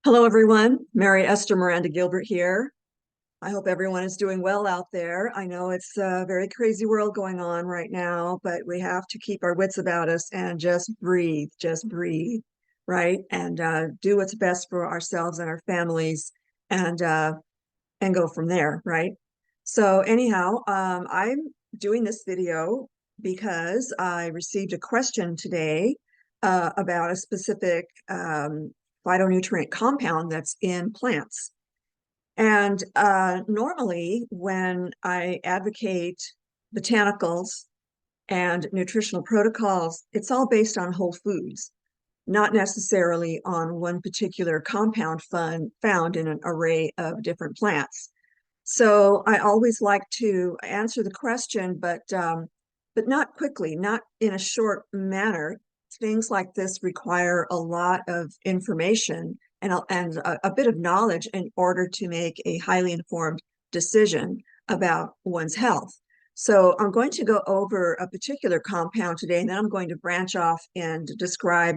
Hello, everyone. Mary Esther Miranda Gilbert here. I hope everyone is doing well out there. I know it's a very crazy world going on right now, but we have to keep our wits about us and just breathe, right? And do what's best for ourselves and our families and go from there, right? So anyhow, I'm doing this video because I received a question today about a specific phytonutrient compound that's in plants. And normally, when I advocate botanicals and nutritional protocols, it's all based on whole foods, not necessarily on one particular compound found in an array of different plants. So I always like to answer the question, but not quickly, not in a short manner. Things like this require a lot of information and a bit of knowledge in order to make a highly informed decision about one's health. So I'm going to go over a particular compound today, and then I'm going to branch off and describe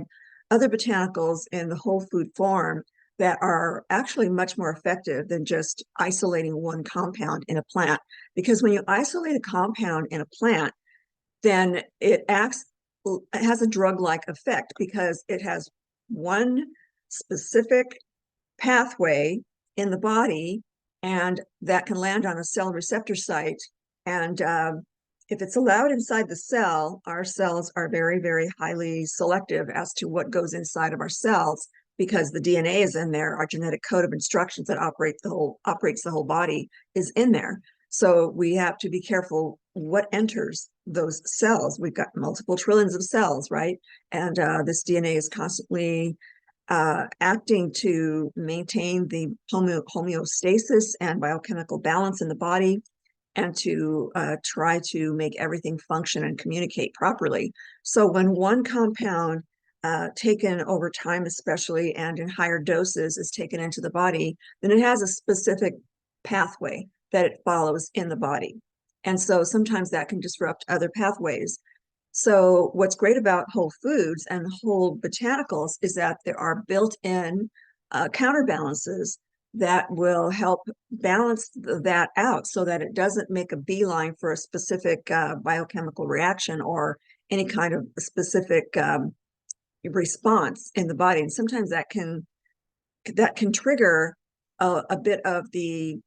other botanicals in the whole food form that are actually much more effective than just isolating one compound in a plant. Because when you isolate a compound in a plant, then it has a drug-like effect because it has one specific pathway in the body, and that can land on a cell receptor site. And if it's allowed inside the cell, our cells are very, very highly selective as to what goes inside of our cells because the DNA is in there. Our genetic code of instructions that operates the whole body is in there. So we have to be careful what enters those cells. We've got multiple trillions of cells, right? And this DNA is constantly acting to maintain the homeostasis and biochemical balance in the body and to try to make everything function and communicate properly. So when one compound taken over time, especially and in higher doses, is taken into the body, then it has a specific pathway that it follows in the body. And so sometimes that can disrupt other pathways. So what's great about whole foods and whole botanicals is that there are built-in counterbalances that will help balance that out so that it doesn't make a beeline for a specific biochemical reaction or any kind of specific response in the body. And sometimes that can trigger a bit of the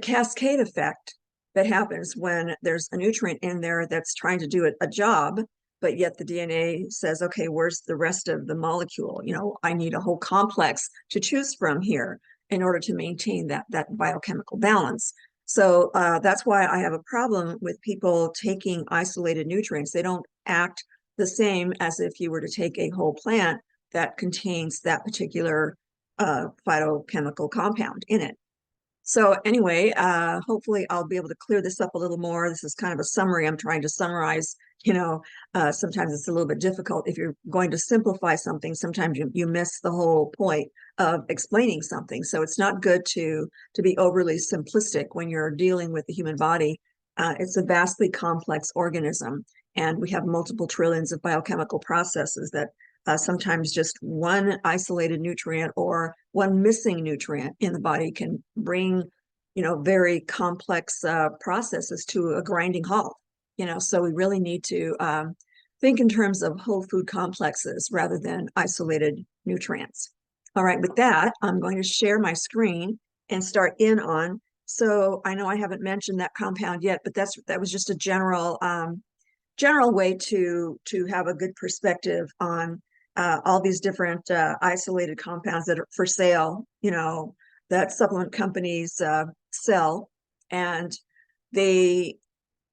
cascade effect that happens when there's a nutrient in there that's trying to do a job, but yet the DNA says, okay, where's the rest of the molecule? I need a whole complex to choose from here in order to maintain that biochemical balance. So that's why I have a problem with people taking isolated nutrients. They don't act the same as if you were to take a whole plant that contains that particular phytochemical compound in it. So anyway, hopefully I'll be able to clear this up a little more. This is kind of a summary. I'm trying to summarize. Sometimes it's a little bit difficult. If you're going to simplify something, sometimes you miss the whole point of explaining something. So it's not good to be overly simplistic when you're dealing with the human body. It's a vastly complex organism, and we have multiple trillions of biochemical processes that sometimes just one isolated nutrient or one missing nutrient in the body can bring, very complex processes to a grinding halt. So we really need to think in terms of whole food complexes rather than isolated nutrients. All right, with that, I'm going to share my screen and start in on. So I know I haven't mentioned that compound yet, but that was just a general way to have a good perspective on all these different isolated compounds that are for sale, that supplement companies sell, and they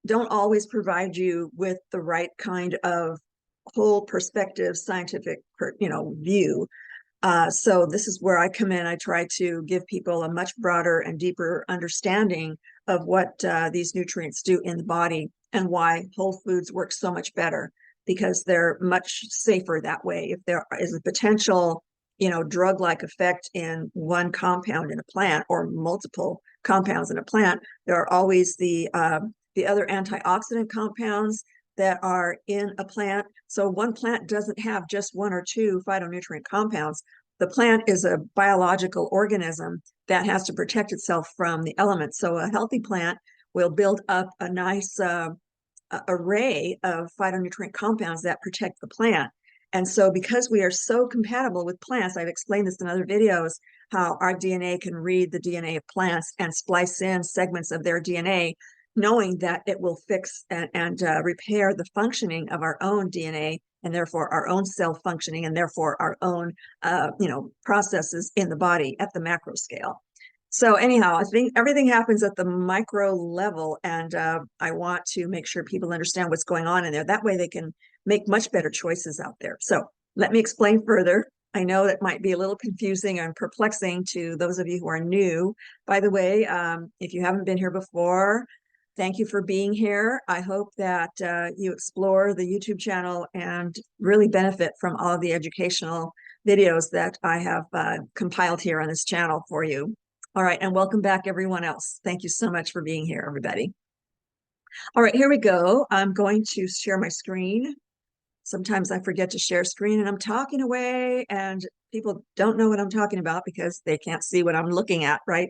don't always provide you with the right kind of whole perspective, scientific, view. So this is where I come in. I try to give people a much broader and deeper understanding of what these nutrients do in the body and why whole foods work so much better, because they're much safer that way. If there is a potential, drug-like effect in one compound in a plant or multiple compounds in a plant, there are always the other antioxidant compounds that are in a plant. So one plant doesn't have just one or two phytonutrient compounds. The plant is a biological organism that has to protect itself from the elements. So a healthy plant will build up a nice array of phytonutrient compounds that protect the plant. And so because we are so compatible with plants, I've explained this in other videos, how our DNA can read the DNA of plants and splice in segments of their DNA, knowing that it will fix and repair the functioning of our own DNA, and therefore our own cell functioning, and therefore our own processes in the body at the macro scale. So anyhow, I think everything happens at the micro level, and I want to make sure people understand what's going on in there. That way they can make much better choices out there. So let me explain further. I know that might be a little confusing and perplexing to those of you who are new. By the way, if you haven't been here before, thank you for being here. I hope that you explore the YouTube channel and really benefit from all of the educational videos that I have compiled here on this channel for you. All right, and welcome back everyone else. Thank you so much for being here, everybody. All right, here we go. I'm going to share my screen. Sometimes I forget to share screen and I'm talking away and people don't know what I'm talking about because they can't see what I'm looking at, right?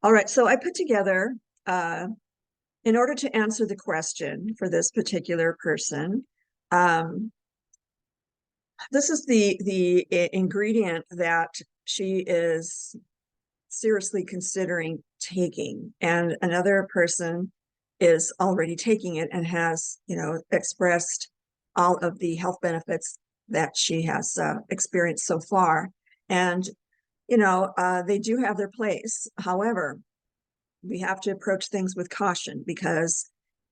All right, so I put together, in order to answer the question for this particular person, this is the ingredient that she is seriously considering taking, and another person is already taking it and has, expressed all of the health benefits that she has experienced so far. And, they do have their place. However, we have to approach things with caution because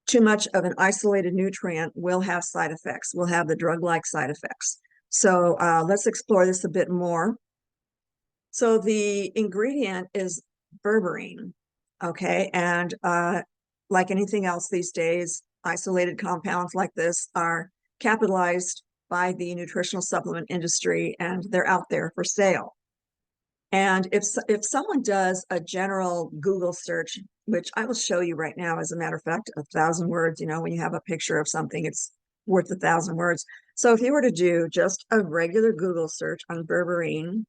too much of an isolated nutrient will have side effects, will have the drug-like side effects. So let's explore this a bit more. So the ingredient is berberine, okay? And like anything else these days, isolated compounds like this are capitalized by the nutritional supplement industry, and they're out there for sale. And if someone does a general Google search, which I will show you right now, as a matter of fact, 1,000 words, when you have a picture of something, it's worth 1,000 words. So if you were to do just a regular Google search on berberine,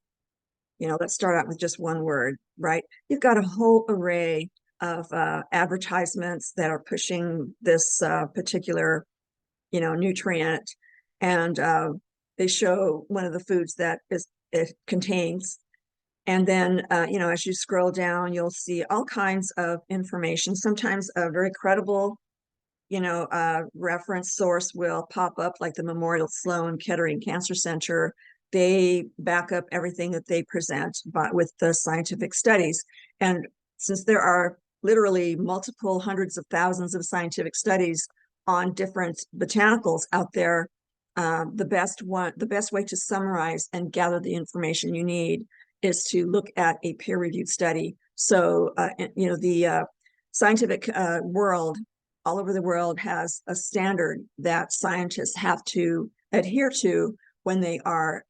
let's start out with just one word, right? You've got a whole array of advertisements that are pushing this particular, nutrient, and they show one of the foods that it contains. And then, as you scroll down, you'll see all kinds of information. Sometimes a very credible, reference source will pop up, like the Memorial Sloan Kettering Cancer Center. They back up everything that they present with the scientific studies. And since there are literally multiple hundreds of thousands of scientific studies on different botanicals out there, the best way to summarize and gather the information you need is to look at a peer-reviewed study. So, the scientific world all over the world has a standard that scientists have to adhere to when they are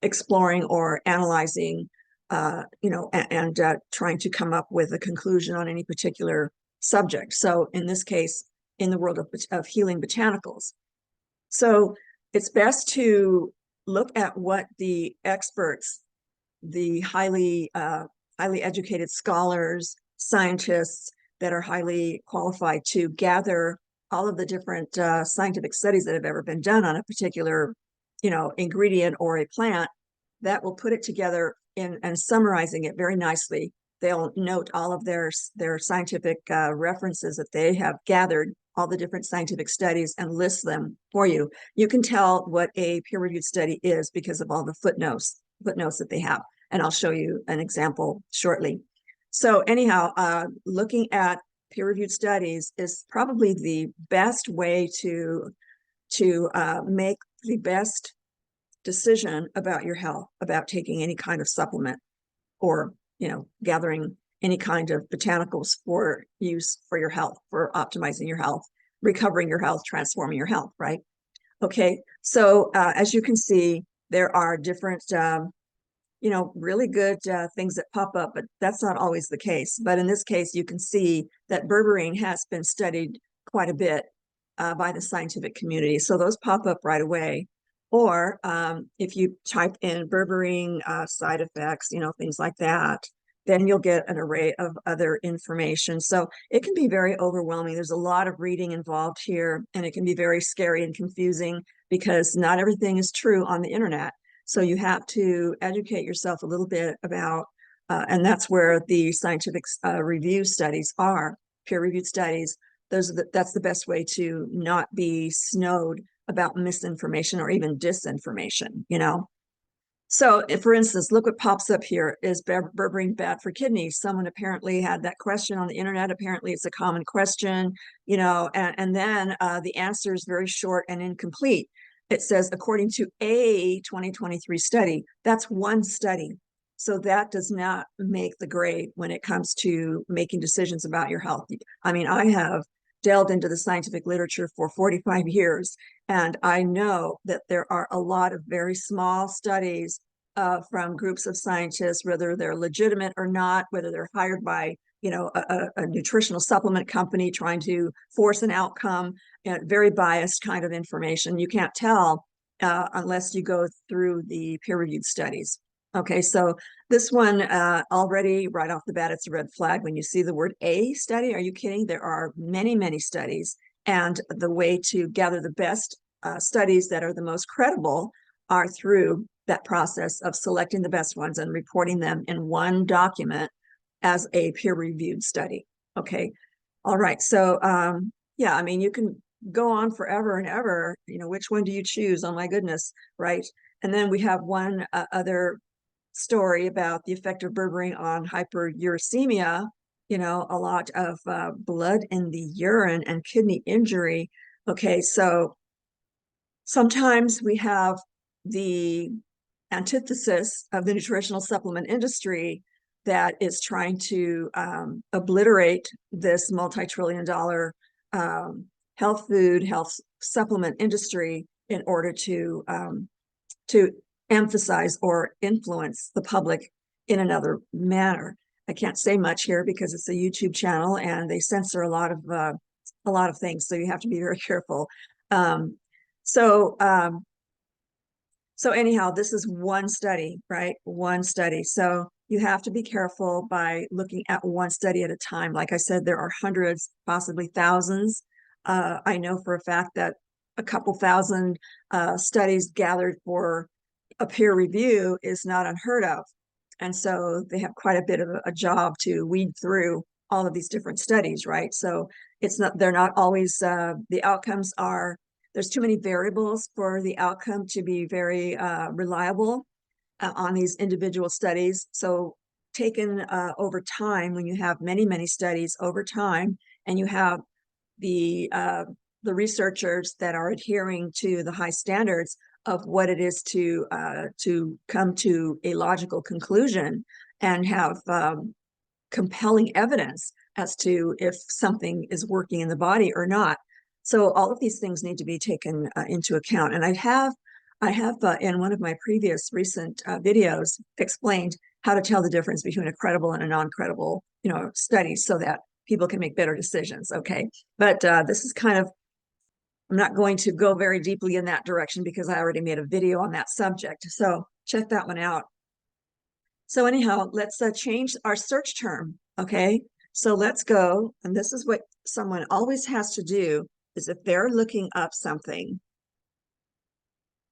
exploring or analyzing, and trying to come up with a conclusion on any particular subject. So in this case, in the world of healing botanicals. So it's best to look at what the experts, the highly educated scholars, scientists that are highly qualified to gather all of the different scientific studies that have ever been done on a particular, ingredient or a plant, that will put it together and summarizing it very nicely. They'll note all of their scientific references that they have gathered, all the different scientific studies, and list them for you. You can tell what a peer-reviewed study is because of all the footnotes that they have. And I'll show you an example shortly. So anyhow, looking at peer-reviewed studies is probably the best way to make the best decision about your health, about taking any kind of supplement or, gathering any kind of botanicals for use for your health, for optimizing your health, recovering your health, transforming your health, right? Okay, so as you can see, there are different really good things that pop up, but that's not always the case. But in this case, you can see that berberine has been studied quite a bit by the scientific community. So those pop up right away. Or if you type in berberine side effects, things like that, then you'll get an array of other information. So it can be very overwhelming. There's a lot of reading involved here, and it can be very scary and confusing because not everything is true on the internet. So you have to educate yourself a little bit about, and that's where the scientific review studies are, peer-reviewed studies. That's the best way to not be snowed about misinformation or even disinformation, So, for instance, look what pops up here. Is berberine bad for kidneys? Someone apparently had that question on the internet. Apparently, it's a common question, and then the answer is very short and incomplete. It says, according to a 2023 study, that's one study. So that does not make the grade when it comes to making decisions about your health. I mean, I have delved into the scientific literature for 45 years, and I know that there are a lot of very small studies from groups of scientists, whether they're legitimate or not, whether they're hired by a nutritional supplement company trying to force an outcome, very biased kind of information. You can't tell unless you go through the peer-reviewed studies. Okay, so this one already right off the bat, it's a red flag. When you see the word a study, are you kidding? There are many, many studies. And the way to gather the best studies that are the most credible are through that process of selecting the best ones and reporting them in one document as a peer-reviewed study. Okay, all right. So yeah, I mean, you can go on forever and ever. Which one do you choose? Oh my goodness, right? And then we have one other story about the effect of berberine on hyperuricemia, a lot of blood in the urine and kidney injury. Okay, so sometimes we have the antithesis of the nutritional supplement industry that is trying to obliterate this multi-trillion-dollar health supplement industry in order to emphasize or influence the public in another manner. I can't say much here because it's a YouTube channel and they censor a lot of things, so you have to be very careful. So anyhow, this is one study, right? One study. So you have to be careful by looking at one study at a time. Like I said, there are hundreds, possibly thousands. I know for a fact that a couple thousand studies gathered for a peer review is not unheard of. And so they have quite a bit of a job to weed through all of these different studies, right? So they're not always, the outcomes are, there's too many variables for the outcome to be very reliable on these individual studies. So taken over time, when you have many, many studies over time, and you have the researchers that are adhering to the high standards of what it is to come to a logical conclusion and have compelling evidence as to if something is working in the body or not. So all of these things need to be taken into account. And I have in one of my previous recent videos explained how to tell the difference between a credible and a non-credible, study so that people can make better decisions. Okay, but this is kind of, I'm not going to go very deeply in that direction because I already made a video on that subject. So check that one out. So anyhow, let's change our search term. Okay, so let's go. And this is what someone always has to do is if they're looking up something.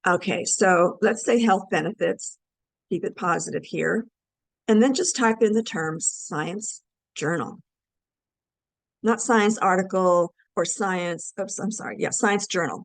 Okay, so let's say health benefits, keep it positive here. And then just type in the term science journal. Not science article or science, oops, I'm sorry, yeah, science journal.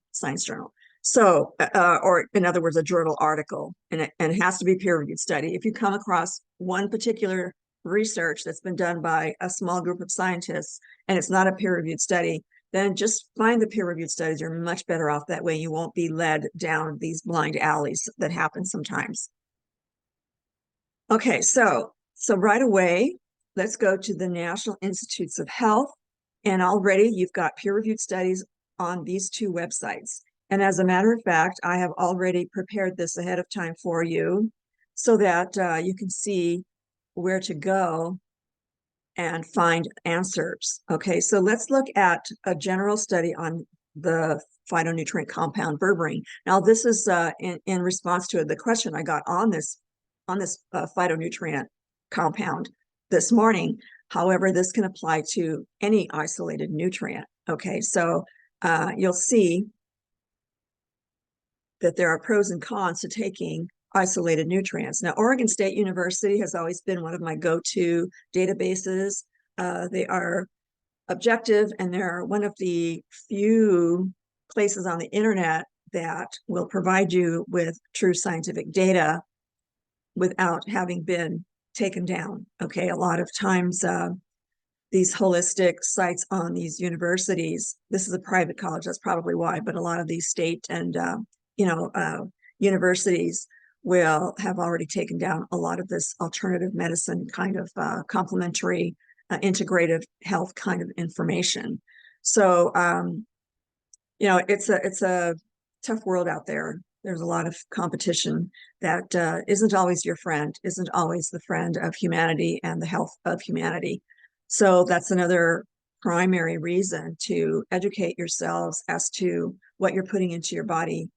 So, or in other words, a journal article, and it has to be peer-reviewed study. If you come across one particular research that's been done by a small group of scientists and it's not a peer-reviewed study, then just find the peer-reviewed studies. You're much better off that way. You won't be led down these blind alleys that happen sometimes. Okay, so right away, let's go to the National Institutes of Health. And already you've got peer-reviewed studies on these two websites. And as a matter of fact, I have already prepared this ahead of time for you so that you can see where to go and find answers. Okay, so let's look at a general study on the phytonutrient compound berberine. Now, this is in response to the question I got on this phytonutrient compound this morning. However, this can apply to any isolated nutrient. Okay, so you'll see that there are pros and cons to taking isolated nutrients. Now, Oregon State University has always been one of my go-to databases. They are objective, and they're one of the few places on the internet that will provide you with true scientific data without having been taken down. Okay, a lot of times these holistic sites on these universities, this is a private college, that's probably why, but a lot of these state and universities will have already taken down a lot of this alternative medicine kind of complementary integrative health kind of information. So it's a tough world out there. There's a lot of competition that isn't always your friend, isn't always the friend of humanity and the health of humanity. So that's another primary reason to educate yourselves as to what you're putting into your body.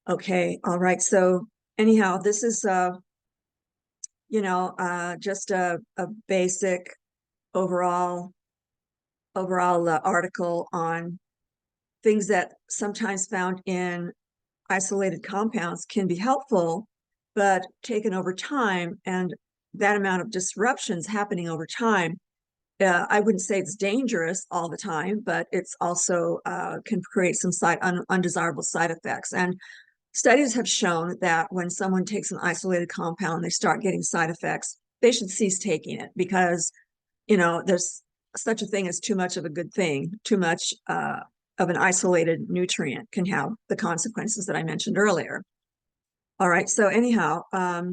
Okay, all right. So anyhow, this is just a basic overall article on things that sometimes found in isolated compounds can be helpful, but taken over time, and that amount of disruptions happening over time, I wouldn't say it's dangerous all the time, but it's also can create some undesirable side effects. And studies have shown that when someone takes an isolated compound and they start getting side effects, they should cease taking it, because there's such a thing as too much of a good thing. Too much of an isolated nutrient can have the consequences that I mentioned earlier. All right, so anyhow, I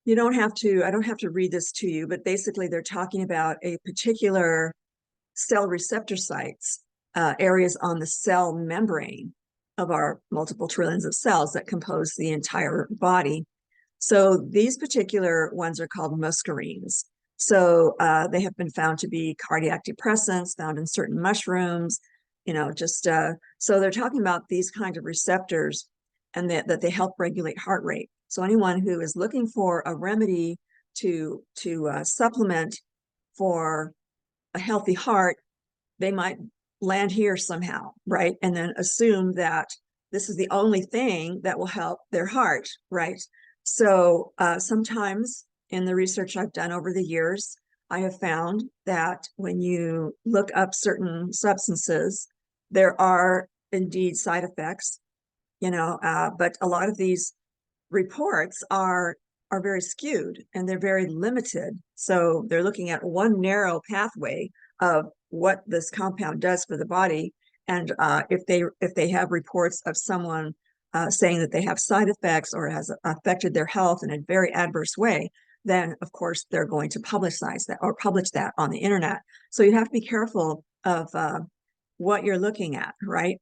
don't have to read this to you, but basically they're talking about a particular cell receptor sites, areas on the cell membrane of our multiple trillions of cells that compose the entire body. So these particular ones are called muscarines. So they have been found to be cardiac depressants found in certain mushrooms, so they're talking about these kinds of receptors, and that they help regulate heart rate. So anyone who is looking for a remedy to supplement for a healthy heart, they might land here somehow, right? And then assume that this is the only thing that will help their heart, right? So sometimes in the research I've done over the years, I have found that when you look up certain substances, there are indeed side effects, but a lot of these reports are very skewed and they're very limited. So they're looking at one narrow pathway of what this compound does for the body. And if they have reports of someone saying that they have side effects or has affected their health in a very adverse way, then of course they're going to publicize that or publish that on the internet. So you have to be careful of what you're looking at, right?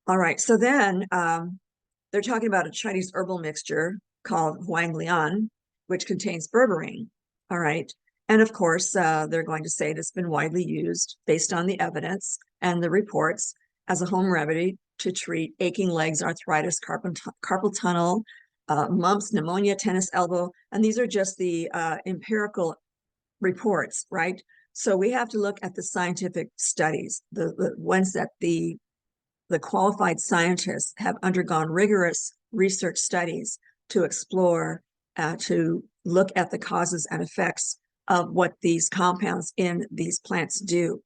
All right, so then they're talking about a Chinese herbal mixture called Huang Lian, which contains berberine. All right. And of course, they're going to say it's been widely used based on the evidence and the reports as a home remedy to treat aching legs, arthritis, carpal tunnel, mumps, pneumonia, tennis elbow. And these are just the empirical reports, right? So we have to look at the scientific studies, the ones that the qualified scientists have undergone rigorous research studies to explore, to look at the causes and effects of what these compounds in these plants do.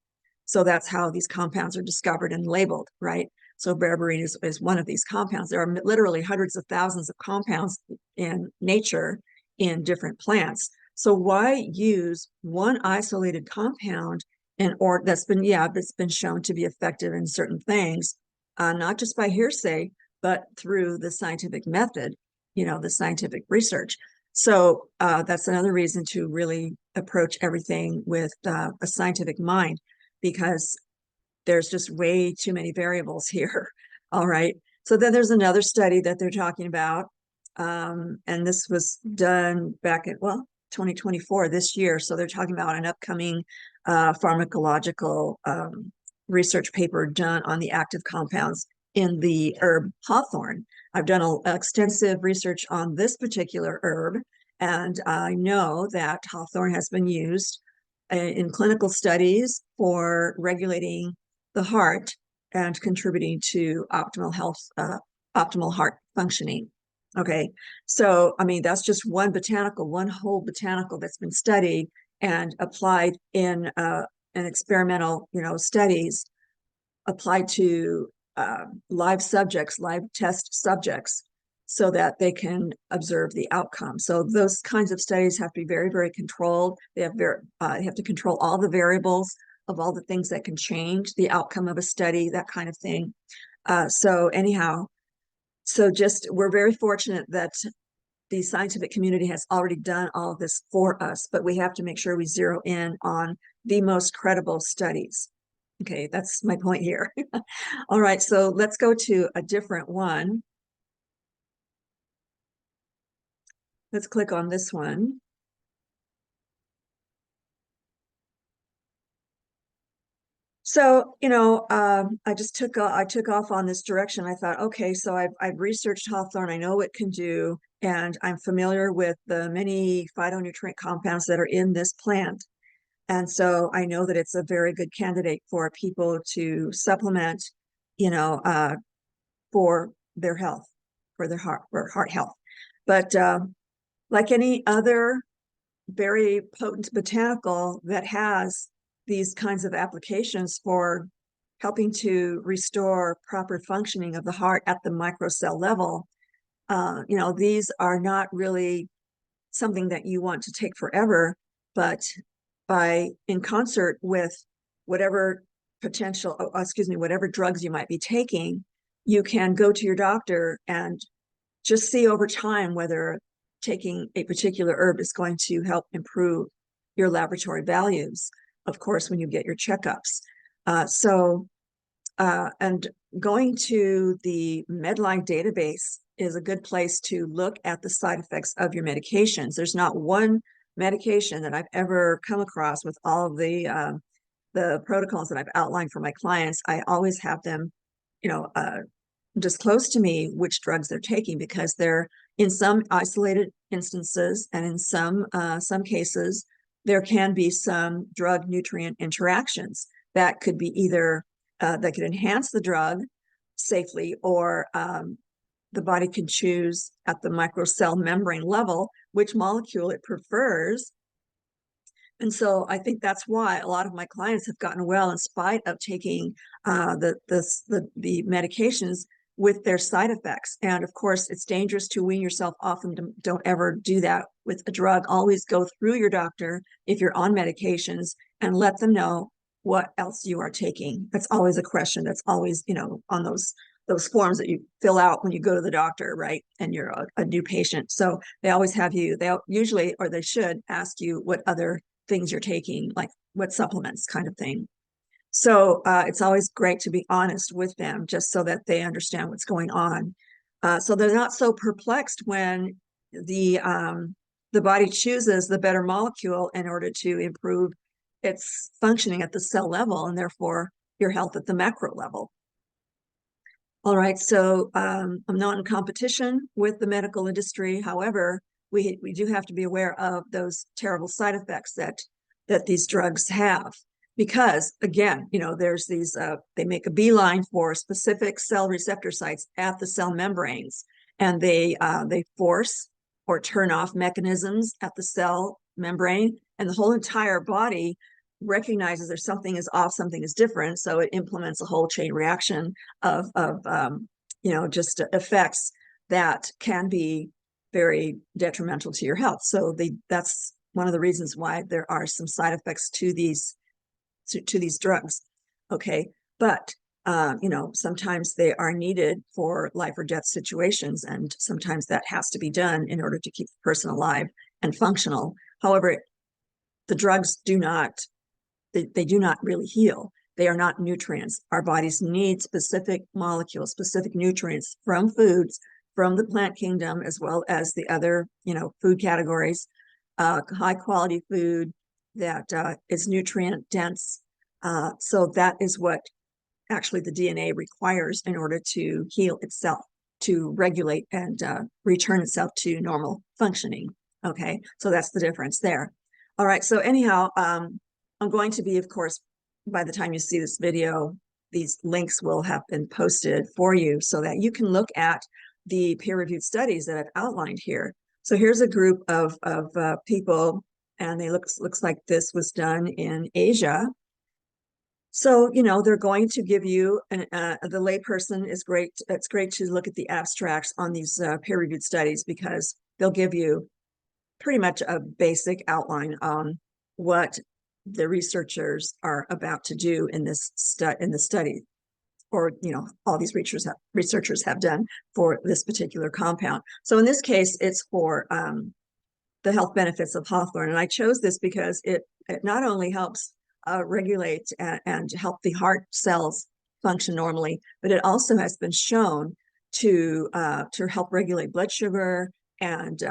So that's how these compounds are discovered and labeled, right? So berberine is one of these compounds. There are literally hundreds of thousands of compounds in nature in different plants. So why use one isolated compound that's been shown to be effective in certain things, not just by hearsay, but through the scientific method, the scientific research. So that's another reason to really approach everything with a scientific mind, because there's just way too many variables here. All right. So then there's another study that they're talking about. And this was done back at, 2024, this year. So they're talking about an upcoming pharmacological research paper done on the active compounds in the herb hawthorn. I've done extensive research on this particular herb, and I know that hawthorn has been used in clinical studies for regulating the heart and contributing to optimal health, optimal heart functioning. Okay, so I mean, that's just one botanical, one whole botanical that's been studied and applied in experimental, studies applied to live subjects, live test subjects, so that they can observe the outcome. So those kinds of studies have to be very, very controlled. They have to control all the variables of all the things that can change the outcome of a study, that kind of thing. So anyhow, just we're very fortunate that the scientific community has already done all of this for us, but we have to make sure we zero in on the most credible studies. Okay, that's my point here. All right, so let's go to a different one. Let's click on this one. So, I took off on this direction. I thought, okay, so I've researched hawthorn. I know what it can do, and I'm familiar with the many phytonutrient compounds that are in this plant. And so I know that it's a very good candidate for people to supplement, for their health, for their heart health. But like any other very potent botanical that has these kinds of applications for helping to restore proper functioning of the heart at the microcell level, these are not really something that you want to take forever, but in concert with whatever whatever drugs you might be taking, you can go to your doctor and just see over time whether taking a particular herb is going to help improve your laboratory values, of course, when you get your checkups. And going to the Medline database is a good place to look at the side effects of your medications. There's not one medication that I've ever come across with all of the protocols that I've outlined for my clients. I always have them, disclose to me which drugs they're taking, because they're in some isolated instances, and in some cases, there can be some drug nutrient interactions that could be either that could enhance the drug safely, or the body can choose at the microcell membrane level which molecule it prefers. And so I think that's why a lot of my clients have gotten well in spite of taking the medications with their side effects. And of course, it's dangerous to wean yourself off, and don't ever do that with a drug. Always go through your doctor if you're on medications and let them know what else you are taking. That's always a question. That's always, on those forms that you fill out when you go to the doctor, right? And you're a new patient. So they always have you, they usually, or they should ask you what other things you're taking, like what supplements, kind of thing. So it's always great to be honest with them, just so that they understand what's going on. So they're not so perplexed when the body chooses the better molecule in order to improve its functioning at the cell level, and therefore your health at the macro level. All right, so I'm not in competition with the medical industry. However, we do have to be aware of those terrible side effects that these drugs have, because again, there's these they make a beeline for specific cell receptor sites at the cell membranes, and they force or turn off mechanisms at the cell membrane, and the whole entire body recognizes there's something is off, something is different. So it implements a whole chain reaction of just effects that can be very detrimental to your health. So that's one of the reasons why there are some side effects to these drugs. Okay, but sometimes they are needed for life or death situations, and sometimes that has to be done in order to keep the person alive and functional. However, the drugs do not really heal. They are not nutrients. Our bodies need specific molecules, specific nutrients from foods, from the plant kingdom, as well as the other, food categories, high quality food that is nutrient dense. So that is what actually the DNA requires in order to heal itself, to regulate and return itself to normal functioning. Okay, so that's the difference there. All right, so anyhow, I'm going to be, of course, by the time you see this video, these links will have been posted for you so that you can look at the peer-reviewed studies that I've outlined here. So here's a group of people, and they looks like this was done in Asia. So, you know, they're going to give you, the layperson is great. It's great to look at the abstracts on these peer-reviewed studies because they'll give you pretty much a basic outline on what the researchers are about to do in this study, or you know, all these researchers have done for this particular compound. So in this case, it's for the health benefits of hawthorn, and I chose this because it not only helps regulate and help the heart cells function normally, but it also has been shown to help regulate blood sugar and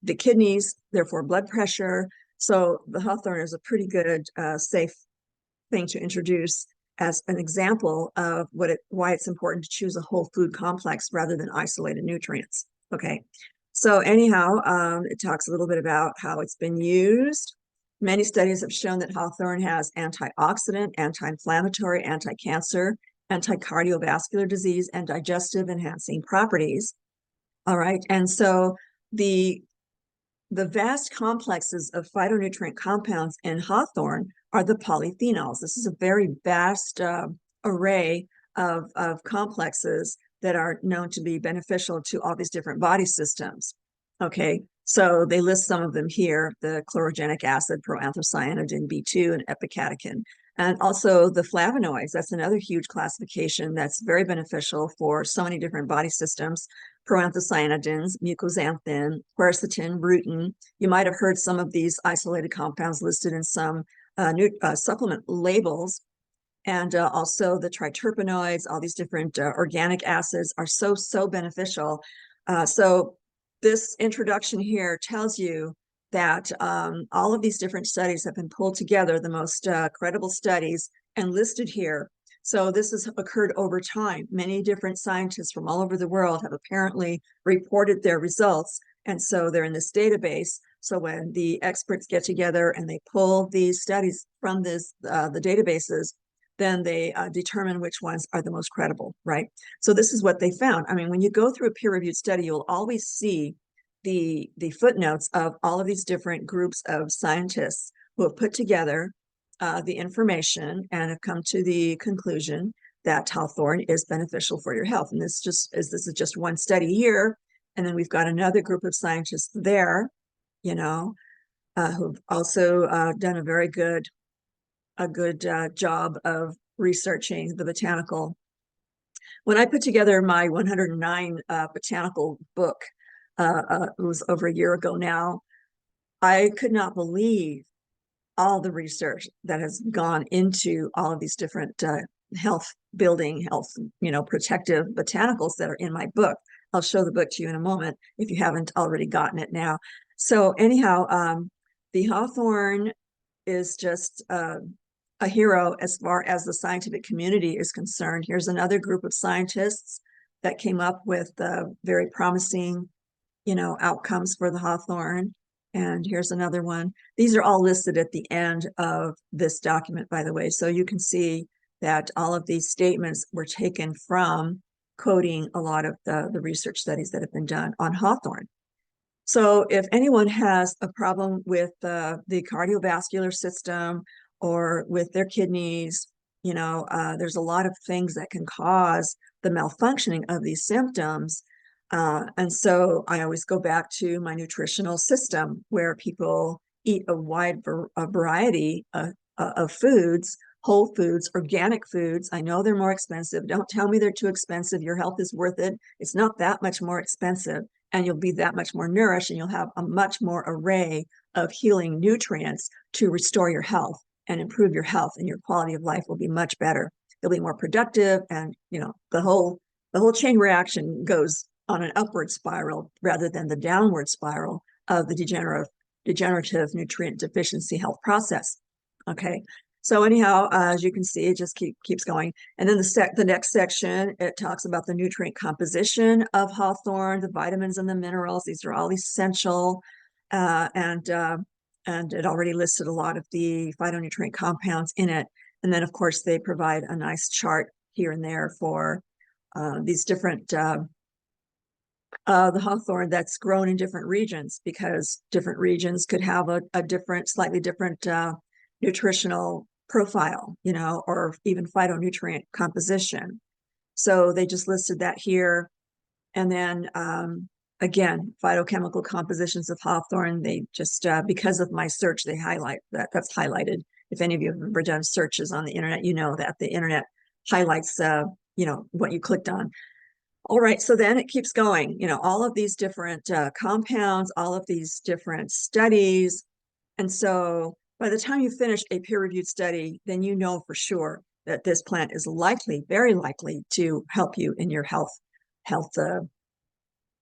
the kidneys, therefore blood pressure. So the hawthorn is a pretty good, safe thing to introduce as an example of why it's important to choose a whole food complex rather than isolated nutrients. Okay, so anyhow, it talks a little bit about how it's been used. Many studies have shown that hawthorn has antioxidant, anti-inflammatory, anti-cancer, anti-cardiovascular disease, and digestive enhancing properties. All right, and so the vast complexes of phytonutrient compounds in hawthorn are the polyphenols. This is a very vast array of complexes that are known to be beneficial to all these different body systems. Okay, so they list some of them here: the chlorogenic acid, proanthocyanidin B2, and epicatechin. And also the flavonoids. That's another huge classification that's very beneficial for so many different body systems. Proanthocyanidins, mucoxanthin, quercetin, rutin. You might have heard some of these isolated compounds listed in some supplement labels. And also the triterpenoids, all these different organic acids are so beneficial. So this introduction here tells you that all of these different studies have been pulled together, the most credible studies, and listed here. So this has occurred over time. Many different scientists from all over the world have apparently reported their results, and so they're in this database. So when the experts get together and they pull these studies from the databases, then they determine which ones are the most credible, right? So this is what they found. I mean, when you go through a peer-reviewed study, you'll always see the footnotes of all of these different groups of scientists who have put together the information and have come to the conclusion that hawthorn is beneficial for your health. And this is just one study here, and then we've got another group of scientists there, you know, who've also done a very good job of researching the botanical. When I put together my 109 botanical book, it was over a year ago now, I could not believe all the research that has gone into all of these different health protective botanicals that are in my book. I'll show the book to you in a moment if you haven't already gotten it now. So anyhow, the hawthorn is just a hero as far as the scientific community is concerned. Here's another group of scientists that came up with very promising, outcomes for the hawthorn. And here's another one. These are all listed at the end of this document, by the way. So you can see that all of these statements were taken from quoting a lot of the research studies that have been done on hawthorn. So if anyone has a problem with the cardiovascular system or with their kidneys, there's a lot of things that can cause the malfunctioning of these symptoms. And so I always go back to my nutritional system where people eat a wide variety of foods, whole foods, organic foods. I know they're more expensive. Don't tell me they're too expensive. Your health is worth it. It's not that much more expensive, and you'll be that much more nourished, and you'll have a much more array of healing nutrients to restore your health and improve your health, and your quality of life will be much better. You'll be more productive, and the whole chain reaction goes on an upward spiral rather than the downward spiral of the degenerative nutrient deficiency health process. Okay, So anyhow, as you can see, it just keeps going. And then the next section, it talks about the nutrient composition of hawthorn, the vitamins and the minerals. These are all essential. And it already listed a lot of the phytonutrient compounds in it. And then, of course, they provide a nice chart here and there for these different the hawthorn that's grown in different regions, because different regions could have a different, slightly different nutritional profile, or even phytonutrient composition. So they just listed that here. And then again, phytochemical compositions of hawthorn, they just, because of my search, they highlight that's highlighted. If any of you have ever done searches on the internet, you know that the internet highlights, what you clicked on. All right, so then it keeps going, all of these different compounds, all of these different studies. And so by the time you finish a peer-reviewed study, then you know for sure that this plant is likely, very likely, to help you in your health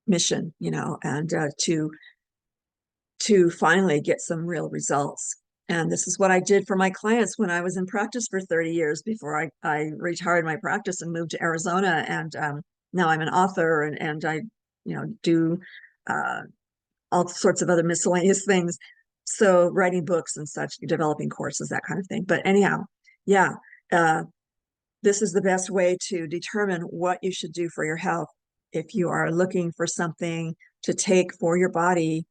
mission, and to finally get some real results. And this is what I did for my clients when I was in practice for 30 years before I retired my practice and moved to Arizona. And now I'm an author, and I, do all sorts of other miscellaneous things. So writing books and such, developing courses, that kind of thing. But anyhow, yeah, this is the best way to determine what you should do for your health. If you are looking for something to take for your body,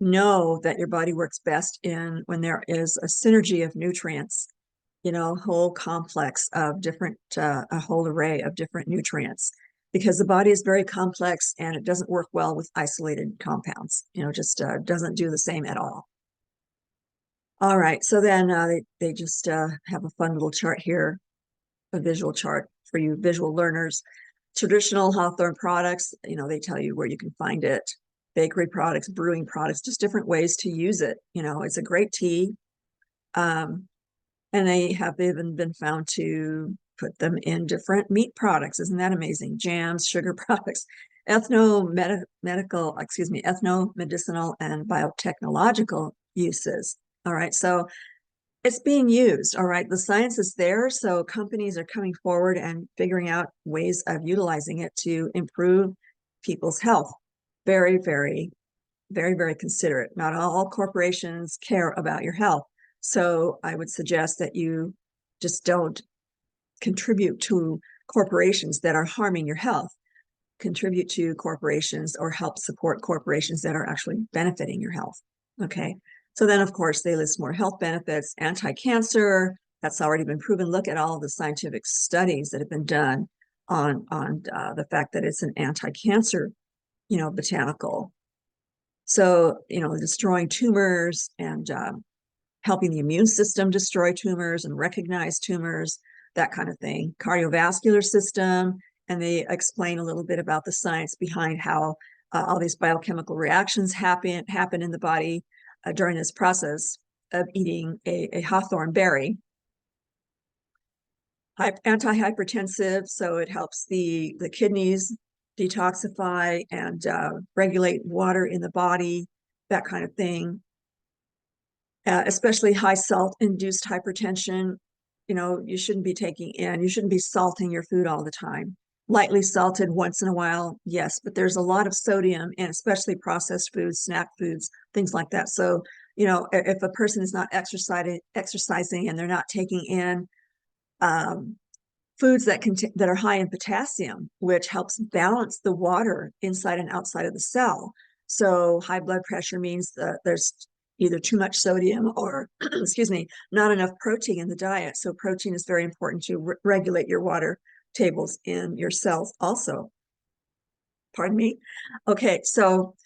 know that your body works best when there is a synergy of nutrients, whole complex of different, a whole array of different nutrients, because the body is very complex and it doesn't work well with isolated compounds, just doesn't do the same at all. All right, so then they just have a fun little chart here, a visual chart for you visual learners. Traditional hawthorn products, they tell you where you can find it. Bakery products, brewing products, just different ways to use it. It's a great tea. And they have even been found to put them in different meat products. Isn't that amazing? Jams, sugar products, ethnomedicinal and biotechnological uses. All right, so it's being used. All right, the science is there, so companies are coming forward and figuring out ways of utilizing it to improve people's health. Very, very, very, very considerate. Not all corporations care about your health. So I would suggest that you just don't contribute to corporations that are harming your health. Contribute to corporations or help support corporations that are actually benefiting your health. Okay. So then, of course, they list more health benefits, anti-cancer. That's already been proven. Look at all the scientific studies that have been done on the fact that it's an anti-cancer, botanical. So, destroying tumors and helping the immune system destroy tumors and recognize tumors, that kind of thing. Cardiovascular system, and they explain a little bit about the science behind how all these biochemical reactions happen in the body during this process of eating a hawthorn berry. Anti-hypertensive, so it helps the kidneys detoxify and regulate water in the body, that kind of thing. Especially high salt induced hypertension, you shouldn't be salting your food all the time. Lightly salted once in a while, yes, but there's a lot of sodium in especially processed foods, snack foods, things like that. So, if a person is not exercising and they're not taking in foods that are high in potassium, which helps balance the water inside and outside of the cell. So high blood pressure means that there's either too much sodium or, excuse me, not enough protein in the diet. So protein is very important to regulate your water tables in your cells also. Pardon me. Okay, so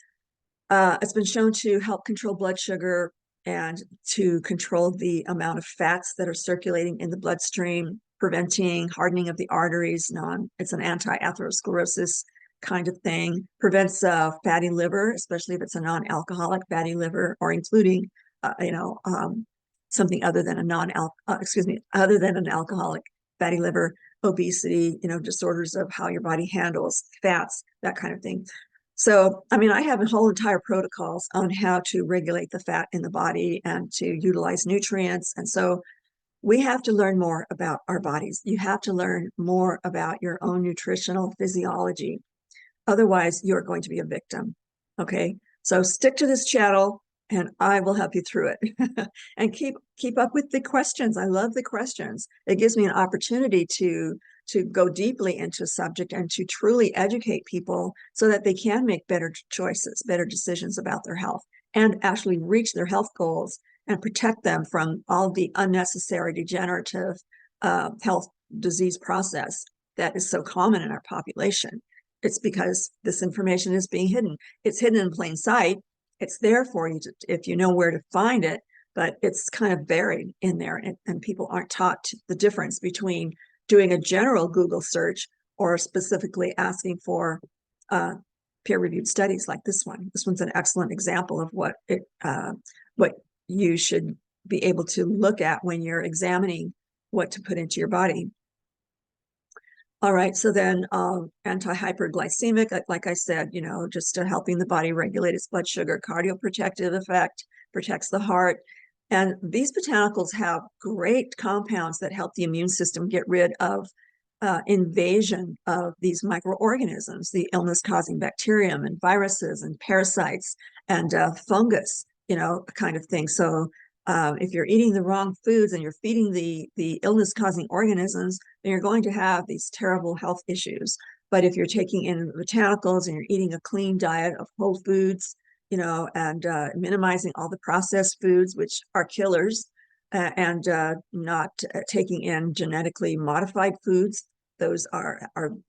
it's been shown to help control blood sugar and to control the amount of fats that are circulating in the bloodstream, preventing hardening of the arteries. It's an anti-atherosclerosis kind of thing. Prevents fatty liver, especially if it's a non-alcoholic fatty liver, or including, something other than other than an alcoholic fatty liver. Obesity, disorders of how your body handles fats, that kind of thing. So, I have a whole entire protocols on how to regulate the fat in the body and to utilize nutrients. And so we have to learn more about our bodies. You have to learn more about your own nutritional physiology. Otherwise, you're going to be a victim. Okay. So stick to this channel and I will help you through it. And keep up with the questions. I love the questions. It gives me an opportunity to go deeply into a subject and to truly educate people so that they can make better choices, better decisions about their health, and actually reach their health goals and protect them from all the unnecessary degenerative health disease process that is so common in our population. It's because this information is being hidden. It's hidden in plain sight. It's there for you if you know where to find it, but it's kind of buried in there, and people aren't taught the difference between doing a general Google search or specifically asking for peer-reviewed studies like this one. This one's an excellent example of what you should be able to look at when you're examining what to put into your body. All right, so then anti-hyperglycemic, like I said, just helping the body regulate its blood sugar, cardioprotective effect, protects the heart. And these botanicals have great compounds that help the immune system get rid of invasion of these microorganisms, the illness-causing bacterium and viruses and parasites and fungus, kind of thing. So if you're eating the wrong foods and you're feeding the illness-causing organisms, then you're going to have these terrible health issues. But if you're taking in botanicals and you're eating a clean diet of whole foods, and minimizing all the processed foods, which are killers, and not taking in genetically modified foods, those are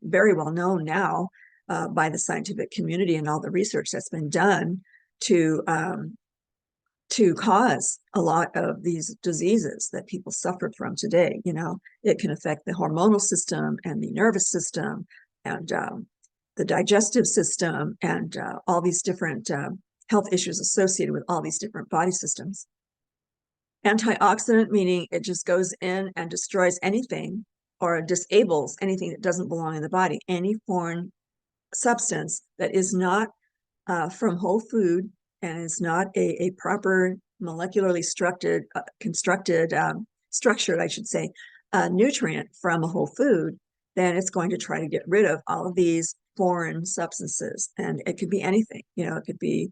very well known now by the scientific community and all the research that's been done to cause a lot of these diseases that people suffer from today. It can affect the hormonal system and the nervous system and the digestive system and all these different health issues associated with all these different body systems. Antioxidant, meaning it just goes in and destroys anything or disables anything that doesn't belong in the body, any foreign substance that is not from whole food and is not a proper molecularly structured, I should say, nutrient from a whole food, then it's going to try to get rid of all of these foreign substances. And it could be anything, it could be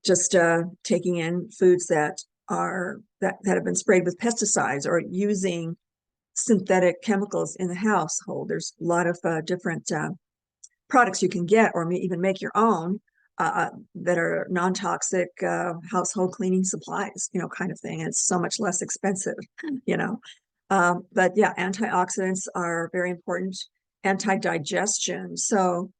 just taking in foods that have been sprayed with pesticides or using synthetic chemicals in the household. There's a lot of different products you can get or even make your own that are non-toxic household cleaning supplies, kind of thing. And it's so much less expensive, but yeah, antioxidants are very important. Anti-digestion. So,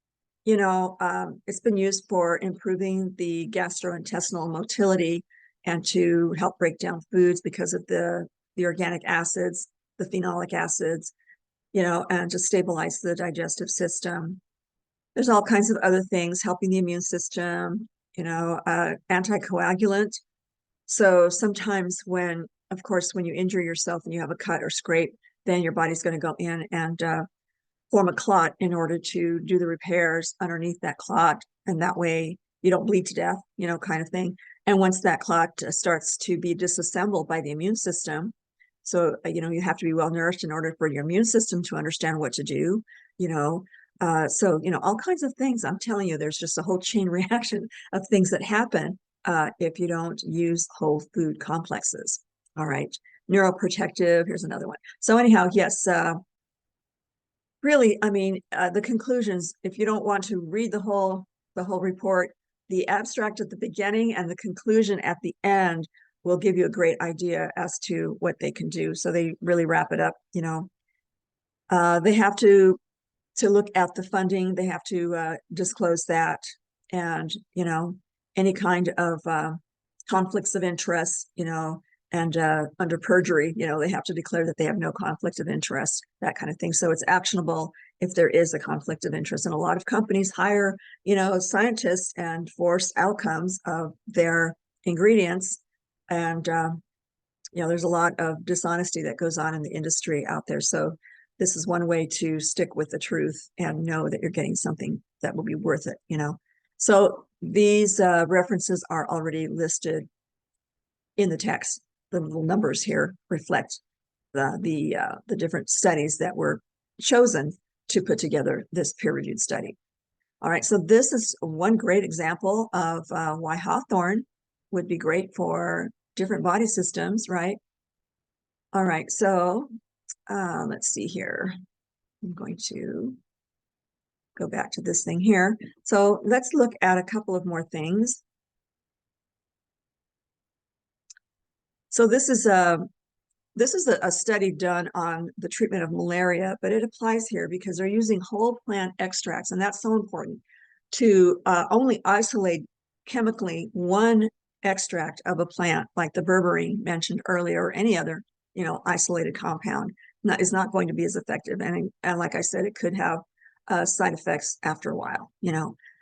it's been used for improving the gastrointestinal motility and to help break down foods because of the organic acids, the phenolic acids, and to stabilize the digestive system. There's all kinds of other things helping the immune system, anticoagulant. So sometimes of course, when you injure yourself and you have a cut or scrape, then your body's going to go in and form a clot in order to do the repairs underneath that clot. And that way you don't bleed to death, kind of thing. And once that clot starts to be disassembled by the immune system, so, you have to be well nourished in order for your immune system to understand what to do, so, all kinds of things. I'm telling you, there's just a whole chain reaction of things that happen if you don't use whole food complexes. All right. Neuroprotective. Here's another one. So anyhow, yes, really, I mean, the conclusions, if you don't want to read the whole report, the abstract at the beginning and the conclusion at the end will give you a great idea as to what they can do. So they really wrap it up, they have to look at the funding. They have to disclose that, and any kind of conflicts of interest, and under perjury, they have to declare that they have no conflict of interest, that kind of thing. So it's actionable if there is a conflict of interest. And a lot of companies hire, scientists and force outcomes of their ingredients. And there's a lot of dishonesty that goes on in the industry out there. So this is one way to stick with the truth and know that you're getting something that will be worth it, So these references are already listed in the text. the little numbers here reflect the different studies that were chosen to put together this peer-reviewed study. All right, so this is one great example of why hawthorn would be great for different body systems, right? All right, so let's see here. I'm going to go back to this thing here. So let's look at a couple of more things. So this is a study done on the treatment of malaria, but it applies here because they're using whole plant extracts, and that's so important to only isolate chemically one extract of a plant, like the berberine mentioned earlier, or any other, isolated compound. Is not going to be as effective, and like I said, it could have side effects after a while.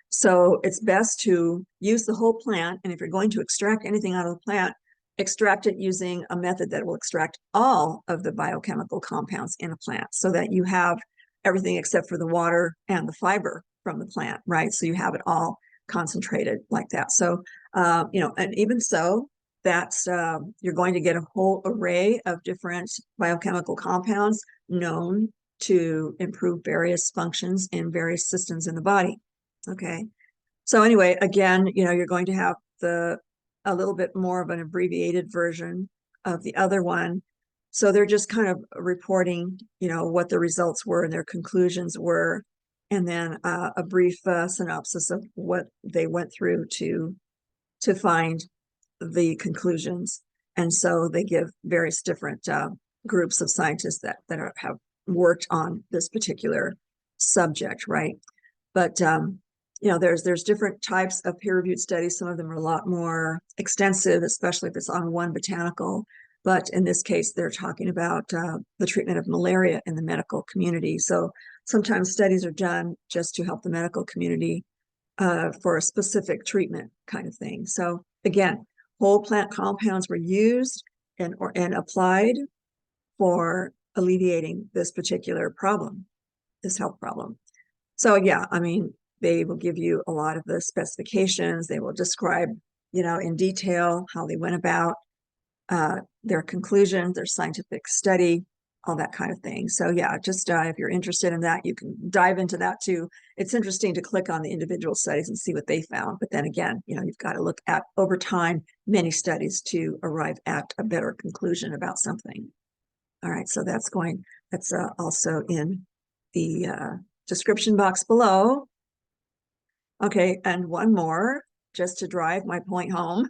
So it's best to use the whole plant, and if you're going to extract anything out of the plant, extract it using a method that will extract all of the biochemical compounds in a plant, so that you have everything except for the water and the fiber from the plant, right? So you have it all concentrated like that. So, and even so, that's you're going to get a whole array of different biochemical compounds known to improve various functions in various systems in the body. Okay. So anyway, again, you're going to have a little bit more of an abbreviated version of the other one. So they're just kind of reporting, what the results were and their conclusions were, and then a brief synopsis of what they went through to find the conclusions. And so they give various different groups of scientists that have worked on this particular subject, right? But there's different types of peer-reviewed studies. Some of them are a lot more extensive, especially if it's on one botanical. But in this case, they're talking about the treatment of malaria in the medical community. So sometimes studies are done just to help the medical community for a specific treatment kind of thing. So again, whole plant compounds were used and applied for alleviating this particular problem, this health problem. So yeah, I mean, they will give you a lot of the specifications. They will describe, in detail how they went about their conclusions, their scientific study, all that kind of thing. So yeah, just if you're interested in that, you can dive into that too. It's interesting to click on the individual studies and see what they found. But then again, you've got to look at, over time, many studies to arrive at a better conclusion about something. All right, so that's also in the description box below. Okay, and one more, just to drive my point home.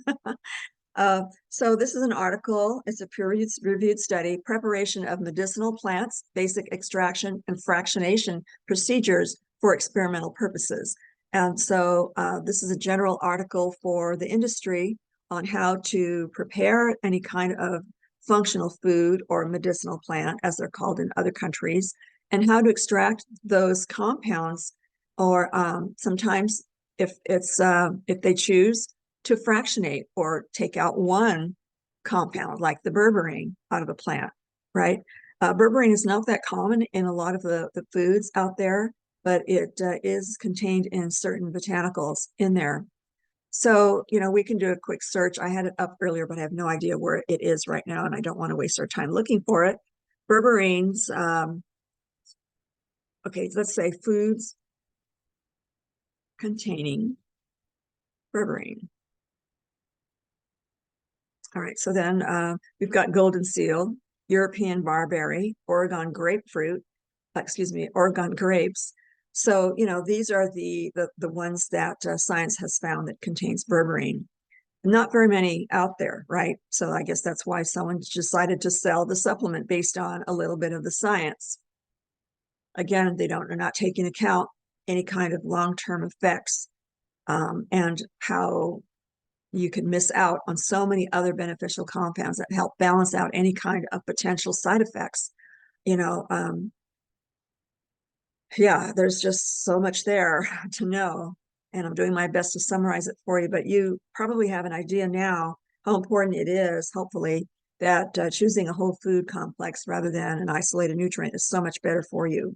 So this is an article. It's a peer-reviewed study, preparation of medicinal plants, basic extraction and fractionation procedures for experimental purposes. And so this is a general article for the industry on how to prepare any kind of functional food or medicinal plant, as they're called in other countries, and how to extract those compounds, or sometimes if they choose to fractionate or take out one compound, like the berberine, out of a plant, right? Berberine is not that common in a lot of the foods out there, but it is contained in certain botanicals in there. So, we can do a quick search. I had it up earlier, but I have no idea where it is right now, and I don't want to waste our time looking for it. Berberines, okay, let's say foods containing berberine. All right, so then we've got golden seal, European barberry, Oregon grapefruit, Oregon grapes. So, these are the ones that science has found that contains berberine. Not very many out there, right? So I guess that's why someone decided to sell the supplement based on a little bit of the science. Again, they're not taking account any kind of long-term effects, and how you can miss out on so many other beneficial compounds that help balance out any kind of potential side effects. Yeah, there's just so much there to know, and I'm doing my best to summarize it for you, but you probably have an idea now how important it is, hopefully, that choosing a whole food complex rather than an isolated nutrient is so much better for you.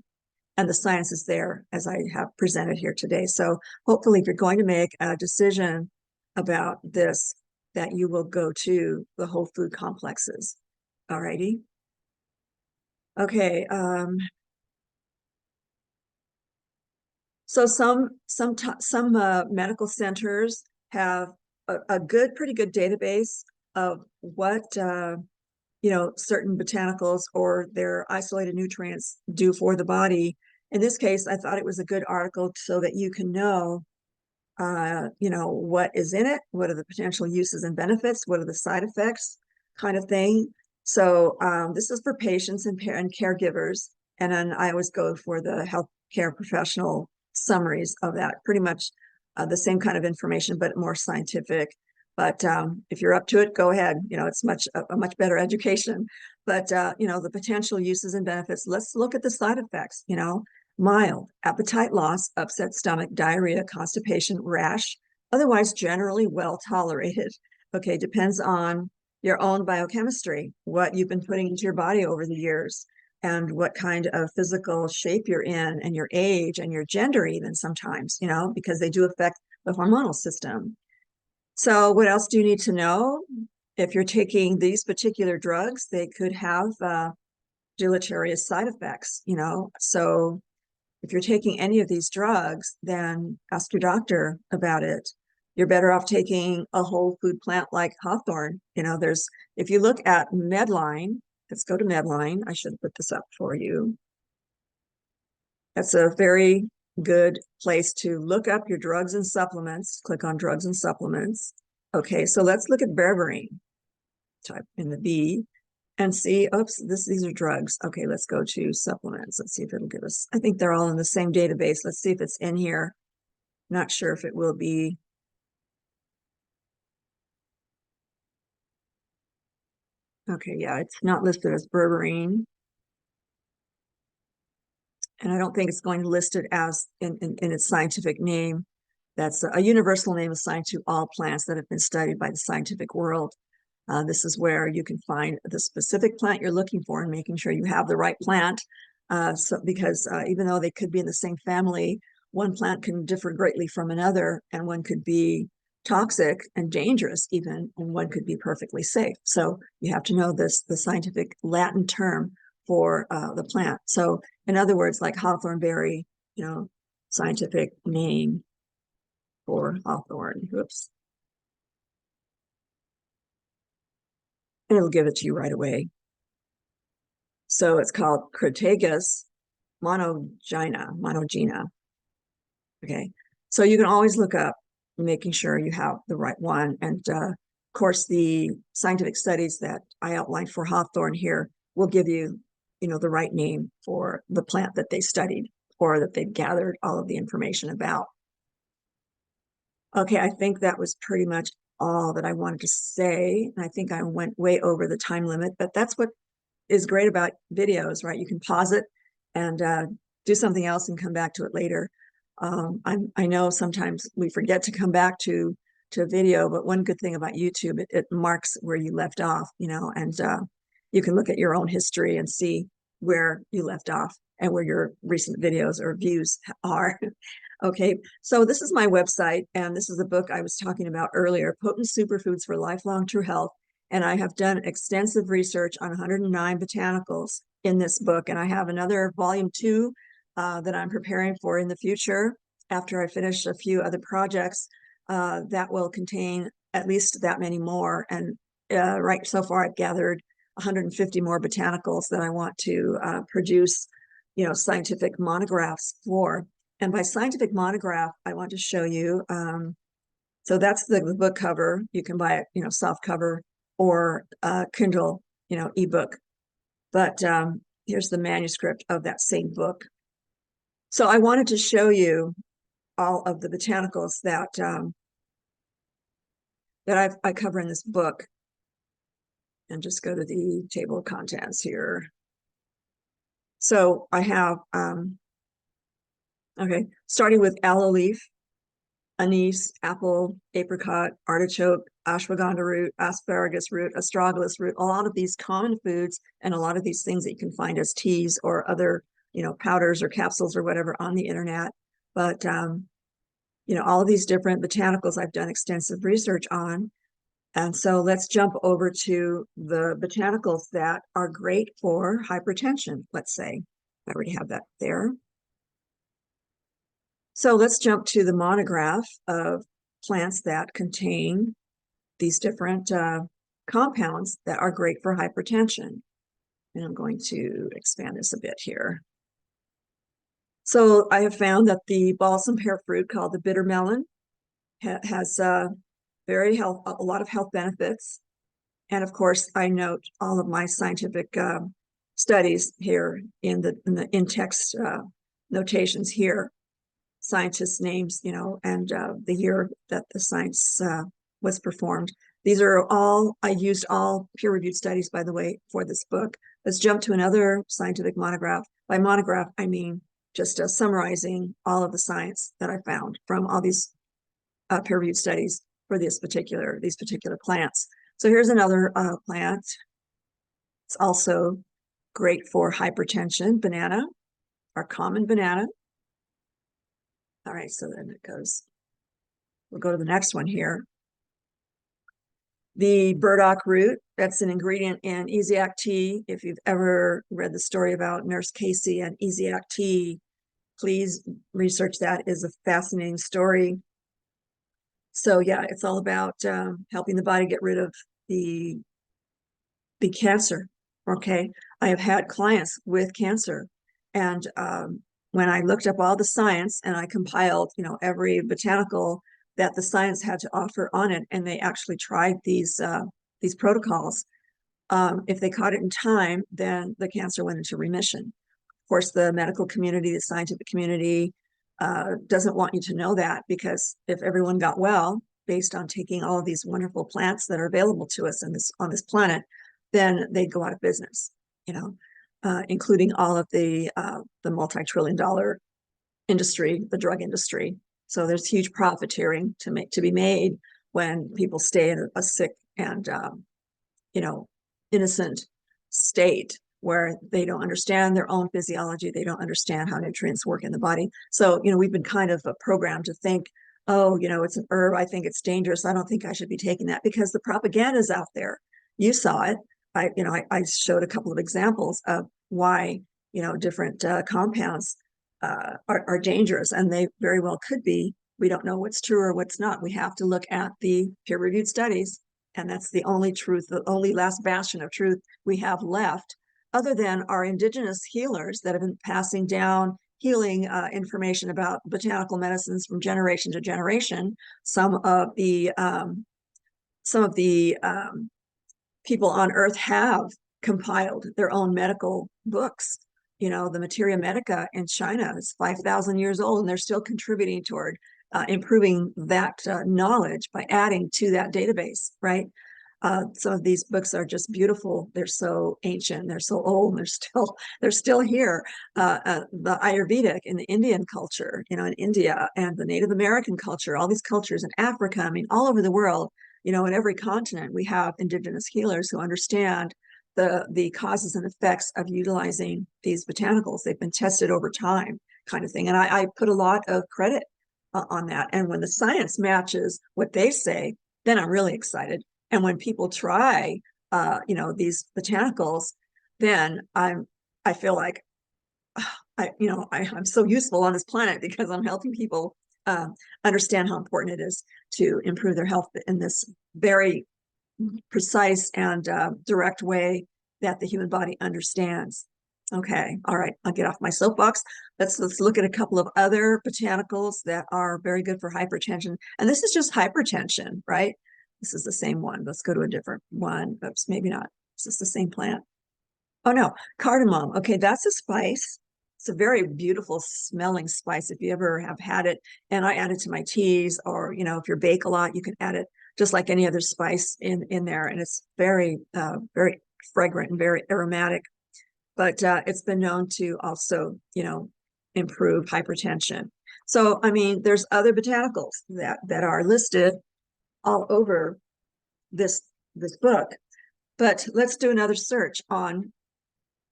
And the science is there, as I have presented here today. So hopefully, if you're going to make a decision about this, that you will go to the whole food complexes. All righty. Okay. So some medical centers have a pretty good database of what certain botanicals or their isolated nutrients do for the body. In this case, I thought it was a good article so that you can know, what is in it, what are the potential uses and benefits, what are the side effects, kind of thing. So this is for patients and caregivers, and then I always go for the healthcare professional summaries of that. Pretty much the same kind of information, but more scientific. But if you're up to it, go ahead. It's a much better education. But the potential uses and benefits. Let's look at the side effects. Mild appetite loss, upset stomach, diarrhea, constipation, rash, otherwise generally well tolerated. Okay, depends on your own biochemistry, what you've been putting into your body over the years, and what kind of physical shape you're in, and your age, and your gender, even sometimes, because they do affect the hormonal system. So, what else do you need to know? If you're taking these particular drugs, they could have deleterious side effects, So, if you're taking any of these drugs, then ask your doctor about it. You're better off taking a whole food plant like Hawthorn. If you look at Medline, let's go to Medline. I should put this up for you. That's a very good place to look up your drugs and supplements. Click on drugs and supplements. Okay, so let's look at Berberine. Type in the B and see, oops, these are drugs. Okay, let's go to supplements. Let's see if it'll give us, I think they're all in the same database. Let's see if it's in here. Not sure if it will be. Okay, yeah, it's not listed as berberine. And I don't think it's going to list it as in its scientific name. That's a universal name assigned to all plants that have been studied by the scientific world. This is where you can find the specific plant you're looking for and making sure you have the right plant. Because even though they could be in the same family, one plant can differ greatly from another, and one could be toxic and dangerous even, and one could be perfectly safe. So you have to know the scientific Latin term for the plant. So in other words, like Hawthorn Berry, scientific name for hawthorn. Whoops. And it'll give it to you right away. So it's called Crataegus monogena. Okay, so you can always look up, making sure you have the right one. And of course, the scientific studies that I outlined for hawthorn here will give you, the right name for the plant that they studied or that they've gathered all of the information about. Okay, I think that was pretty much all that I wanted to say. And I think I went way over the time limit, but that's what is great about videos, right? You can pause it and do something else and come back to it later. I know sometimes we forget to come back to a video, but one good thing about YouTube, it marks where you left off, and you can look at your own history and see where you left off and where your recent videos or views are. Okay, so this is my website, and this is the book I was talking about earlier, Potent Superfoods for Lifelong True Health. And I have done extensive research on 109 botanicals in this book. And I have another volume 2 that I'm preparing for in the future after I finish a few other projects that will contain at least that many more. And right so far, I've gathered 150 more botanicals that I want to produce, scientific monographs for. And by scientific monograph, I want to show you. So that's the book cover. You can buy it, soft cover or Kindle, ebook. But here's the manuscript of that same book. So I wanted to show you all of the botanicals that I cover in this book. And just go to the table of contents here. So I have, okay, starting with aloe leaf, anise, apple, apricot, artichoke, ashwagandha root, asparagus root, astragalus root, a lot of these common foods and a lot of these things that you can find as teas or other, powders or capsules or whatever on the internet. But, all of these different botanicals I've done extensive research on. And so let's jump over to the botanicals that are great for hypertension, let's say. I already have that there. So let's jump to the monograph of plants that contain these different compounds that are great for hypertension. And I'm going to expand this a bit here. So I have found that the balsam pear fruit called the bitter melon has a lot of health benefits. And of course, I note all of my scientific studies here in the in-text notations here, scientists' names, and the year that the science was performed. These are all, I used all peer-reviewed studies, by the way, for this book. Let's jump to another scientific monograph. By monograph, I mean just summarizing all of the science that I found from all these peer-reviewed studies for these particular plants. So here's another plant. It's also great for hypertension, banana, our common banana. All right, so then it goes, we'll go to the next one here. The burdock root, that's an ingredient in Easiac tea. If you've ever read the story about Nurse Casey and Easiac tea, please research that. It is a fascinating story. So yeah, it's all about helping the body get rid of the cancer. Okay, I have had clients with cancer, and when I looked up all the science and I compiled, every botanical that the science had to offer on it, and they actually tried these protocols. If they caught it in time, then the cancer went into remission. Of course, the medical community, the scientific community, doesn't want you to know that, because if everyone got well based on taking all of these wonderful plants that are available to us on this planet, then they'd go out of business, including all of the multi-trillion-dollar industry, the drug industry. So there's huge profiteering to be made when people stay in a sick and innocent state where they don't understand their own physiology. They don't understand how nutrients work in the body. So, we've been kind of programmed to think, oh, it's an herb. I think it's dangerous. I don't think I should be taking that, because the propaganda is out there. You saw it. I showed a couple of examples of why, different compounds are dangerous, and they very well could be. We don't know what's true or what's not. We have to look at the peer-reviewed studies, and that's the only truth, the only last bastion of truth we have left, other than our indigenous healers that have been passing down healing information about botanical medicines from generation to generation. Some of the people on Earth have compiled their own medical books. The Materia Medica in China is 5,000 years old, and they're still contributing toward improving that knowledge by adding to that database, right? Some of these books are just beautiful. They're so ancient, they're so old, they're still here. The Ayurvedic in the Indian culture, in India, and the Native American culture, all these cultures in Africa, I mean, all over the world, in every continent, we have indigenous healers who understand the causes and effects of utilizing these botanicals. They've been tested over time, kind of thing. And I put a lot of credit on that. And when the science matches what they say, then I'm really excited. And when people try, these botanicals, then I feel like I'm so useful on this planet, because I'm helping people understand how important it is to improve their health in this very precise and direct way that the human body understands. Okay, all right, I'll get off my soapbox. Let's look at a couple of other botanicals that are very good for hypertension. And this is just hypertension, right? This is the same one. Let's go to a different one. Oops, maybe not. Is this the same plant? Oh no, cardamom. Okay, that's a spice. It's a very beautiful smelling spice if you ever have had it. And I add it to my teas, or if you bake a lot, you can add it just like any other spice in there. And it's very, very fragrant and very aromatic. But it's been known to also, improve hypertension. So, I mean, there's other botanicals that are listed all over this book. But let's do another search on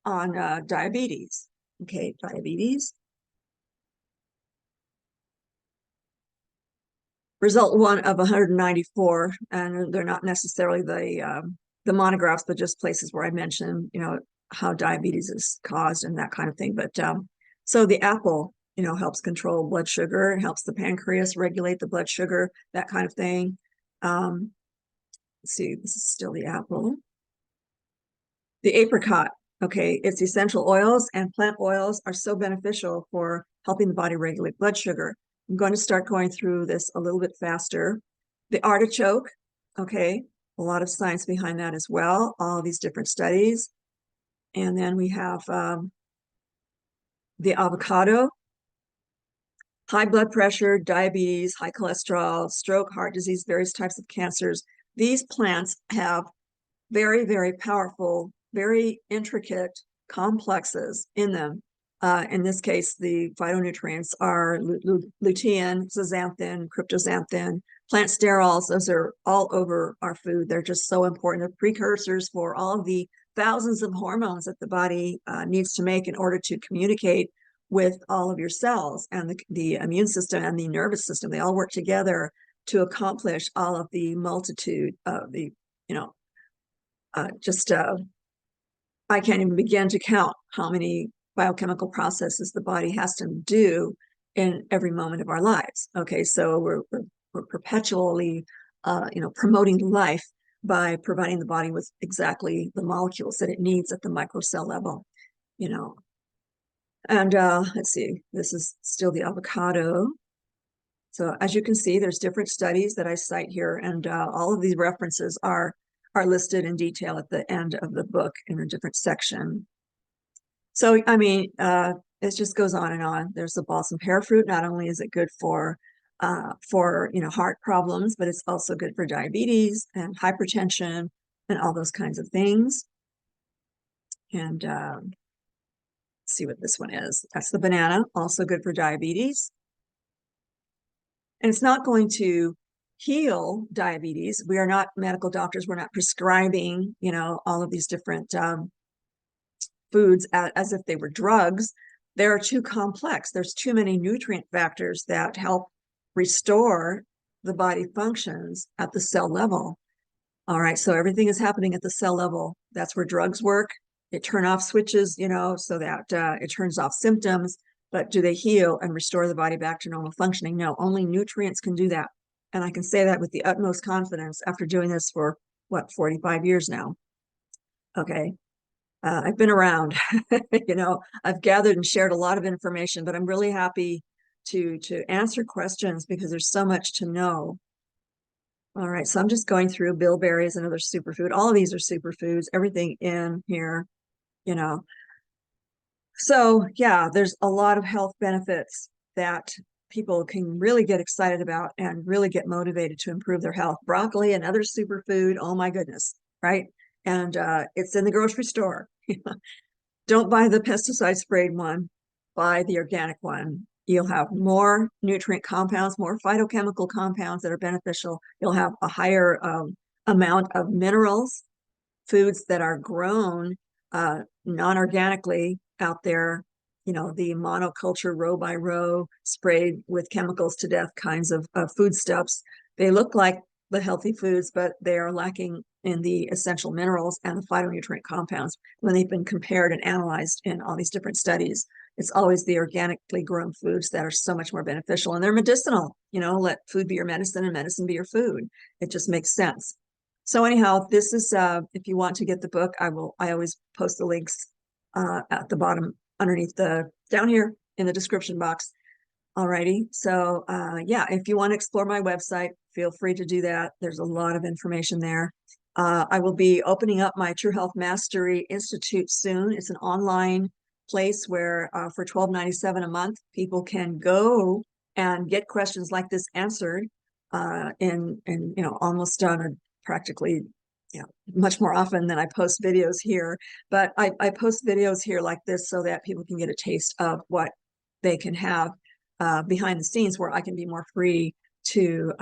diabetes. Okay, diabetes. result one of 194, and they're not necessarily the monographs, but just places where I mentioned, how diabetes is caused and that kind of thing. But so the apple, helps control blood sugar, it helps the pancreas regulate the blood sugar, that kind of thing. Let's see, this is still the apple. The apricot, okay, its essential oils and plant oils are so beneficial for helping the body regulate blood sugar. I'm going to start going through this a little bit faster. The artichoke, okay, a lot of science behind that as well, all these different studies. And then we have the avocado, high blood pressure, diabetes, high cholesterol, stroke, heart disease, various types of cancers. These plants have very, very powerful, very intricate complexes in them. In this case, the phytonutrients are lutein, zeaxanthin, cryptoxanthin, plant sterols. Those are all over our food. They're just so important. They're precursors for all of the thousands of hormones that the body needs to make in order to communicate with all of your cells, and the immune system and the nervous system. They all work together to accomplish all of the multitude of the, I can't even begin to count how many biochemical processes the body has to do in every moment of our lives. Okay, so we're perpetually, promoting life by providing the body with exactly the molecules that it needs at the microcell level, And let's see, this is still the avocado. So as you can see, there's different studies that I cite here, and all of these references are listed in detail at the end of the book in a different section. So, I mean, it just goes on and on. There's the balsam pear fruit. Not only is it good for heart problems, but it's also good for diabetes and hypertension and all those kinds of things. And let's see what this one is. That's the banana, also good for diabetes. And it's not going to heal diabetes. We are not medical doctors. We're not prescribing, all of these different foods as if they were drugs. They're too complex. There's too many nutrient factors that help restore the body functions at the cell level. All right, so everything is happening at the cell level. That's where drugs work. They turn off switches, so that it turns off symptoms. But do they heal and restore the body back to normal functioning? No, only nutrients can do that. And I can say that with the utmost confidence after doing this for, 45 years now. Okay. I've been around, I've gathered and shared a lot of information, but I'm really happy to answer questions because there's so much to know. All right, so I'm just going through. Bilberry is another superfood. All of these are superfoods, everything in here, So yeah, there's a lot of health benefits that people can really get excited about and really get motivated to improve their health. Broccoli, another superfood. Oh my goodness, right? And it's in the grocery store. Don't buy the pesticide sprayed one, buy the organic one. You'll have more nutrient compounds, more phytochemical compounds that are beneficial. You'll have a higher amount of minerals, foods that are grown non-organically out there, the monoculture row by row, sprayed with chemicals to death kinds of foodstuffs. They look like the healthy foods, but they are lacking in the essential minerals and the phytonutrient compounds. When they've been compared and analyzed in all these different studies, it's always the organically grown foods that are so much more beneficial, and they're medicinal. Let food be your medicine and medicine be your food. It just makes sense. So anyhow, this is, if you want to get the book, I always post the links at the bottom underneath down here in the description box. Alrighty, so yeah, if you want to explore my website, feel free to do that. There's a lot of information there. I will be opening up my True Health Mastery Institute soon. It's an online place where for $12.97 a month, people can go and get questions like this answered in almost done or practically much more often than I post videos here. But I post videos here like this so that people can get a taste of what they can have behind the scenes, where I can be more free to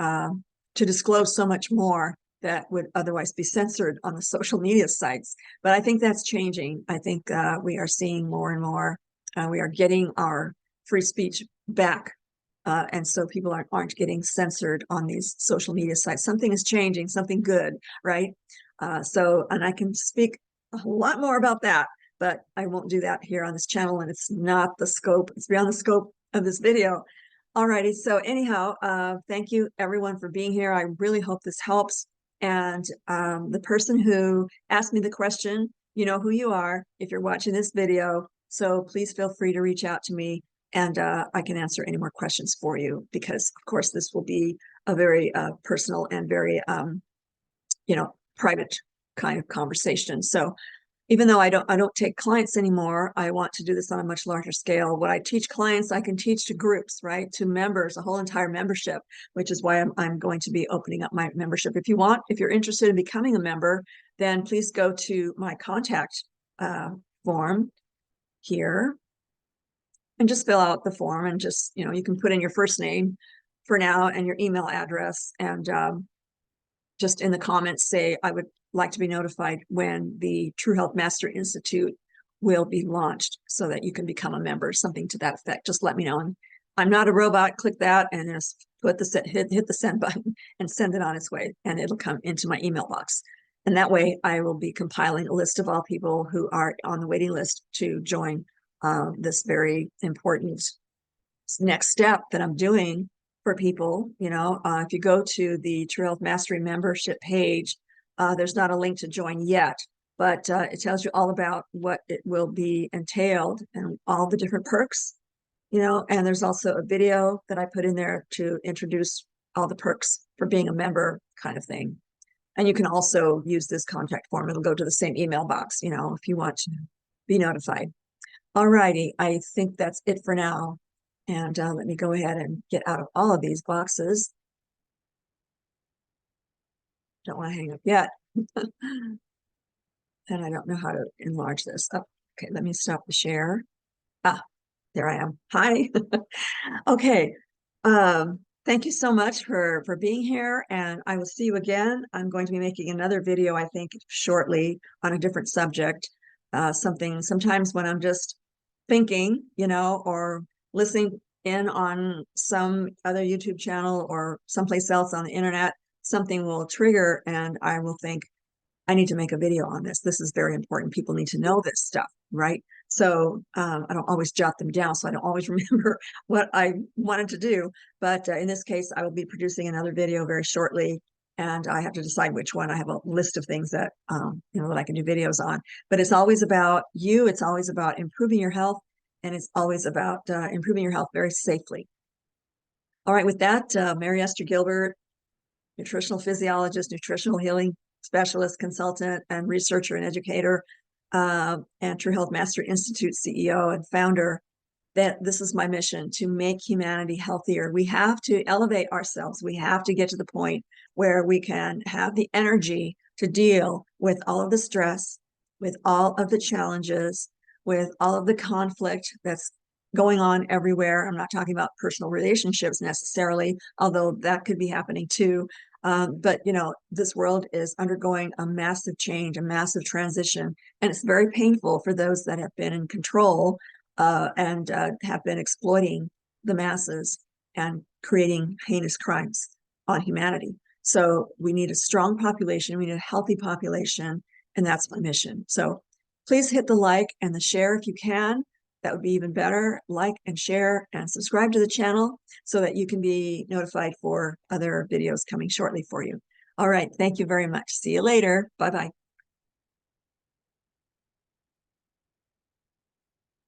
disclose so much more that would otherwise be censored on the social media sites. But I think that's changing. I think we are seeing more and more. We are getting our free speech back And so people aren't getting censored on these social media sites. Something is changing, something good, right? And I can speak a lot more about that, but I won't do that here on this channel, and it's not the scope, it's beyond the scope of this video. Alrighty, so anyhow, thank you everyone for being here. I really hope this helps. And the person who asked me the question, you know who you are if you're watching this video, so please feel free to reach out to me, and I can answer any more questions for you, because of course this will be a very personal and very private kind of conversation. So even though I don't take clients anymore, I want to do this on a much larger scale. What I teach clients, I can teach to groups, right? To members, a whole entire membership, which is why I'm going to be opening up my membership. If you're interested in becoming a member, then please go to my contact form here and just fill out the form, and just, you can put in your first name for now and your email address, and just in the comments say, I would like to be notified when the True Health Master Institute will be launched, so that you can become a member, something to that effect. Just let me know. And I'm not a robot. Click that and just hit the send button and send it on its way, and it'll come into my email box. And that way I will be compiling a list of all people who are on the waiting list to join this very important next step that I'm doing for people. If you go to the True Health Mastery membership page, there's not a link to join yet, but it tells you all about what it will be entailed and all the different perks, and there's also a video that I put in there to introduce all the perks for being a member, kind of thing. And you can also use this contact form. It'll go to the same email box, if you want to be notified. All righty, I think that's it for now. And let me go ahead and get out of all of these boxes. Don't want to hang up yet. And I don't know how to enlarge this. Oh, okay, let me stop the share. There I am. Hi. Okay. Thank you so much for being here, and I will see you again. I'm going to be making another video, I think, shortly on a different subject. Sometimes when I'm just thinking, or listening in on some other YouTube channel or someplace else on the internet, something will trigger and I will think, I need to make a video on this. This is very important. People need to know this stuff, right? So I don't always jot them down, so I don't always remember what I wanted to do. But in this case, I will be producing another video very shortly, and I have to decide which one. I have a list of things that that I can do videos on. But it's always about you. It's always about improving your health, and it's always about improving your health very safely. All right, with that, Mary Esther Gilbert, nutritional physiologist, nutritional healing specialist, consultant, and researcher and educator, and True Health Master Institute CEO and founder, that this is my mission, to make humanity healthier. We have to elevate ourselves. We have to get to the point where we can have the energy to deal with all of the stress, with all of the challenges, with all of the conflict that's going on everywhere. I'm not talking about personal relationships necessarily, although that could be happening too. But this world is undergoing a massive change, a massive transition, and it's very painful for those that have been in control and have been exploiting the masses and creating heinous crimes on humanity. So we need a strong population, we need a healthy population, and that's my mission. So please hit the like and the share if you can. That would be even better. Like and share and subscribe to the channel so that you can be notified for other videos coming shortly for you. All right. Thank you very much. See you later. Bye-bye.